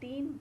3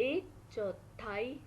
1/4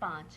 5,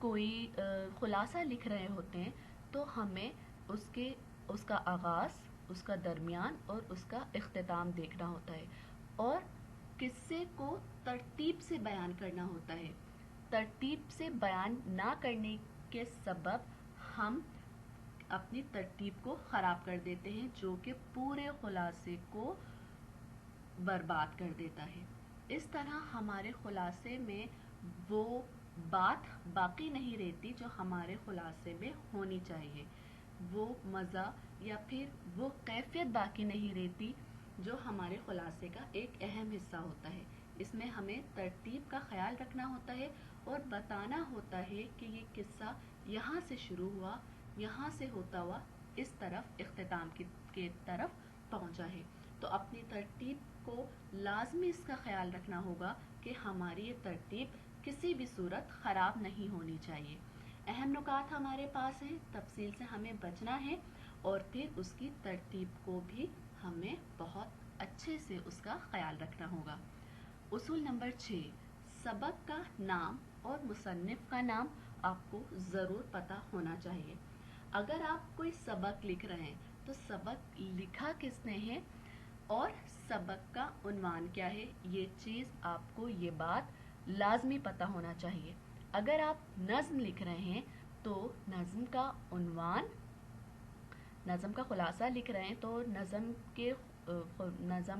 کوئی خلاصہ لکھ رہے ہوتے ہیں تو ہمیں اس کا آغاز، اس کا درمیان اور اس کا اختتام دیکھنا ہوتا ہے، اور قصے کو ترتیب سے بیان کرنا ہوتا ہے۔ ترتیب سے بیان نہ کرنے کے سبب ہم اپنی ترتیب کو خراب کر دیتے ہیں، جو کہ پورے خلاصے کو برباد کر دیتا ہے۔ اس طرح ہمارے خلاصے میں وہ بات باقی نہیں رہتی جو ہمارے خلاصے میں ہونی چاہیے، وہ مزہ یا پھر وہ کیفیت باقی نہیں رہتی جو ہمارے خلاصے کا ایک اہم حصہ ہوتا ہے۔ اس میں ہمیں ترتیب کا خیال رکھنا ہوتا ہے اور بتانا ہوتا ہے کہ یہ قصہ یہاں سے شروع ہوا، یہاں سے ہوتا ہوا اس طرف اختتام کی طرف پہنچا ہے۔ تو اپنی ترتیب کو لازمی اس کا خیال رکھنا ہوگا کہ ہماری یہ ترتیب کسی بھی صورت خراب نہیں ہونی چاہیے۔ اہم نکات ہمارے پاس ہیں، تفصیل سے ہمیں بچنا ہے، اور پھر اس کی ترتیب کو بھی ہمیں بہت اچھے سے اس کا خیال رکھنا ہوگا۔ اصول نمبر 6، سبق کا نام اور مصنف کا نام آپ کو ضرور پتہ ہونا چاہیے۔ اگر آپ کوئی سبق لکھ رہے ہیں تو سبق لکھا کس نے ہے اور سبق کا عنوان کیا ہے، یہ چیز آپ کو یہ بات لازمی پتہ ہونا چاہیے۔ اگر آپ نظم لکھ رہے ہیں تو نظم کا عنوان، نظم کا خلاصہ لکھ رہے ہیں تو نظم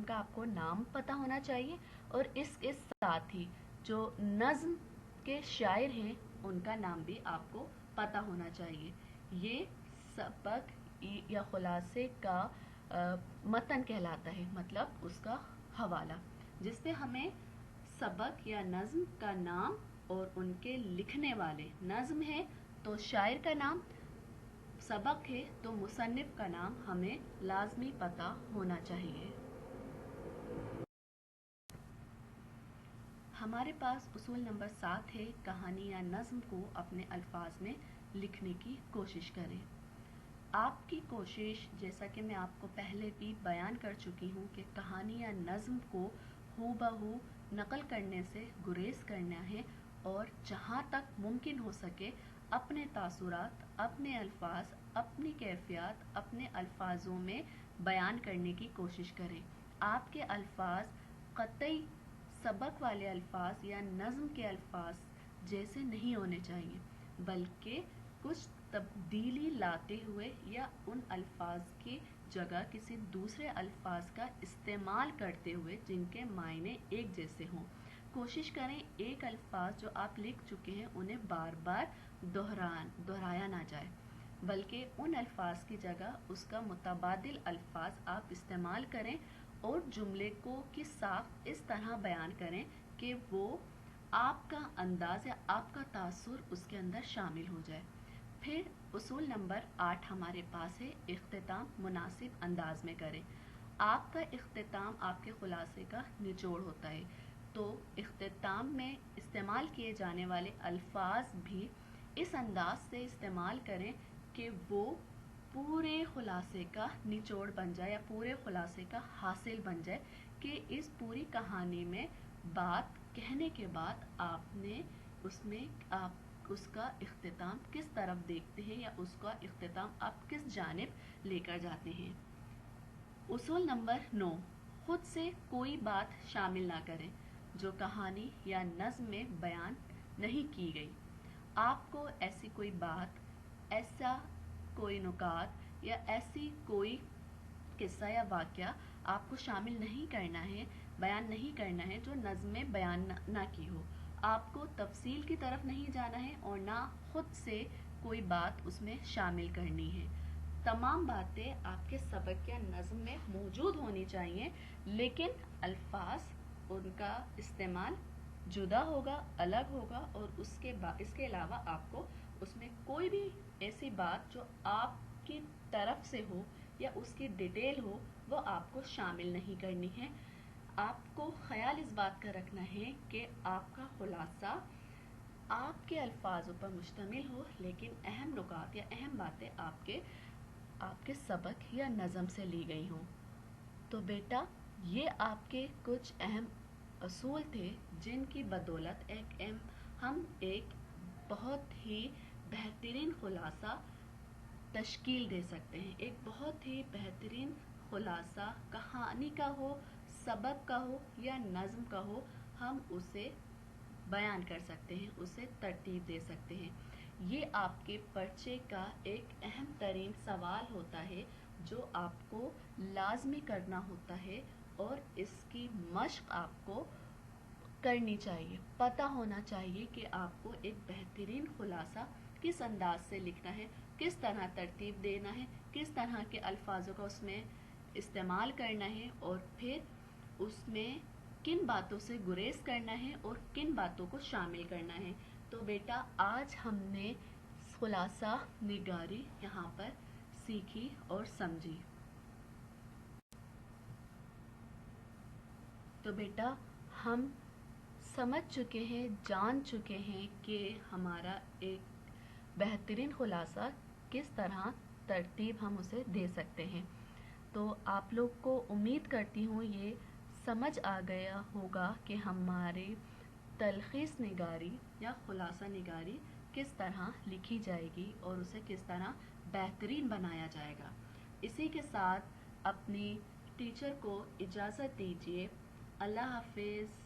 کا آپ کو نام پتہ ہونا چاہیے، اور اس کے ساتھ ہی جو نظم کے شاعر ہیں ان کا نام بھی آپ کو پتہ ہونا چاہیے۔ یہ سبق یا خلاصے کا متن کہلاتا ہے، مطلب اس کا حوالہ، جس پہ ہمیں سبق یا نظم کا نام اور ان کے لکھنے والے، نظم ہے تو شاعر کا نام، سبق ہے تو مصنف کا نام ہمیں لازمی پتہ ہونا چاہیے۔ ہمارے پاس اصول نمبر 7 ہے، کہانی یا نظم کو اپنے الفاظ میں لکھنے کی کوشش کریں۔ آپ کی کوشش، جیسا کہ میں آپ کو پہلے بھی بیان کر چکی ہوں، کہ کہانی یا نظم کو ہو بہو نقل کرنے سے گریز کرنا ہے، اور جہاں تک ممکن ہو سکے اپنے تاثرات، اپنے الفاظ، اپنی کیفیات اپنے الفاظوں میں بیان کرنے کی کوشش کریں۔ آپ کے الفاظ قطعی سبق والے الفاظ یا نظم کے الفاظ جیسے نہیں ہونے چاہیے، بلکہ کچھ تبدیلی لاتے ہوئے یا ان الفاظ کی جگہ کسی دوسرے الفاظ کا استعمال کرتے ہوئے جن کے معنی ایک جیسے ہوں۔ کوشش کریں ایک الفاظ جو آپ لکھ چکے ہیں انہیں بار بار دہرایا نہ جائے، بلکہ ان الفاظ کی جگہ اس کا متبادل الفاظ آپ استعمال کریں، اور جملے کو کی ساخت اس طرح بیان کریں کہ وہ آپ کا انداز یا آپ کا تاثر اس کے اندر شامل ہو جائے۔ پھر اصول نمبر 8 ہمارے پاس ہے، اختتام مناسب انداز میں کریں۔ آپ کا اختتام آپ کے خلاصے کا نچوڑ ہوتا ہے، تو اختتام میں استعمال کیے جانے والے الفاظ بھی اس انداز سے استعمال کریں کہ وہ پورے خلاصے کا نچوڑ بن جائے یا پورے خلاصے کا حاصل بن جائے، کہ اس پوری کہانی میں بات کہنے کے بعد آپ نے اس کا اختتام کس طرف دیکھتے ہیں یا اس کا اختتام آپ کس جانب لے کر جاتے ہیں۔ اصول نمبر 9، خود سے کوئی بات شامل نہ کریں جو کہانی یا نظم میں بیان نہیں کی گئی۔ آپ کو ایسی کوئی بات، ایسا کوئی نکات یا ایسی کوئی قصہ یا واقعہ آپ کو شامل نہیں کرنا ہے، بیان نہیں کرنا ہے جو نظم میں بیان نہ کی ہو۔ آپ کو تفصیل کی طرف نہیں جانا ہے اور نہ خود سے کوئی بات اس میں شامل کرنی ہے۔ تمام باتیں آپ کے سبق یا نظم میں موجود ہونی چاہیے، لیکن الفاظ، ان کا استعمال جدا ہوگا، الگ ہوگا، اور اس کے علاوہ آپ کو اس میں کوئی بھی ایسی بات جو آپ کی طرف سے ہو یا اس کی ڈیٹیل ہو وہ آپ کو شامل نہیں کرنی ہے۔ آپ کو خیال اس بات کا رکھنا ہے کہ آپ کا خلاصہ آپ کے الفاظوں پر مشتمل ہو، لیکن اہم نکات یا اہم باتیں آپ کے سبق یا نظم سے لی گئی ہوں۔ تو بیٹا، یہ آپ کے کچھ اہم اصول تھے جن کی بدولت ہم ایک بہت ہی بہترین خلاصہ تشکیل دے سکتے ہیں. ایک بہت ہی بہترین خلاصہ کہانی کا ہو، سبق کا ہو یا نظم کا ہو، ہم اسے بیان کر سکتے ہیں، اسے ترتیب دے سکتے ہیں. یہ آپ کے پرچے کا ایک اہم ترین سوال ہوتا ہے جو آپ کو لازمی کرنا ہوتا ہے، اور اس کی مشق آپ کو کرنی چاہیے. پتہ ہونا چاہیے کہ آپ کو ایک بہترین خلاصہ کس انداز سے لکھنا ہے، کس طرح ترتیب دینا ہے، کس طرح کے الفاظوں کا اس میں استعمال کرنا ہے، اور پھر اس میں کن باتوں سے گریز کرنا ہے اور کن باتوں کو شامل کرنا ہے. تو بیٹا آج ہم نے خلاصہ نگاری یہاں پر سیکھی اور سمجھی. تو بیٹا ہم سمجھ چکے ہیں، جان چکے ہیں کہ ہمارا ایک بہترین خلاصہ کس طرح ترتیب ہم اسے دے سکتے ہیں. تو آپ لوگ کو امید کرتی ہوں یہ سمجھ آ گیا ہوگا کہ ہماری تلخیص نگاری یا خلاصہ نگاری کس طرح لکھی جائے گی اور اسے کس طرح بہترین بنایا جائے گا. اسی کے ساتھ اپنی ٹیچر کو اجازت دیجیے. اللہ حافظ.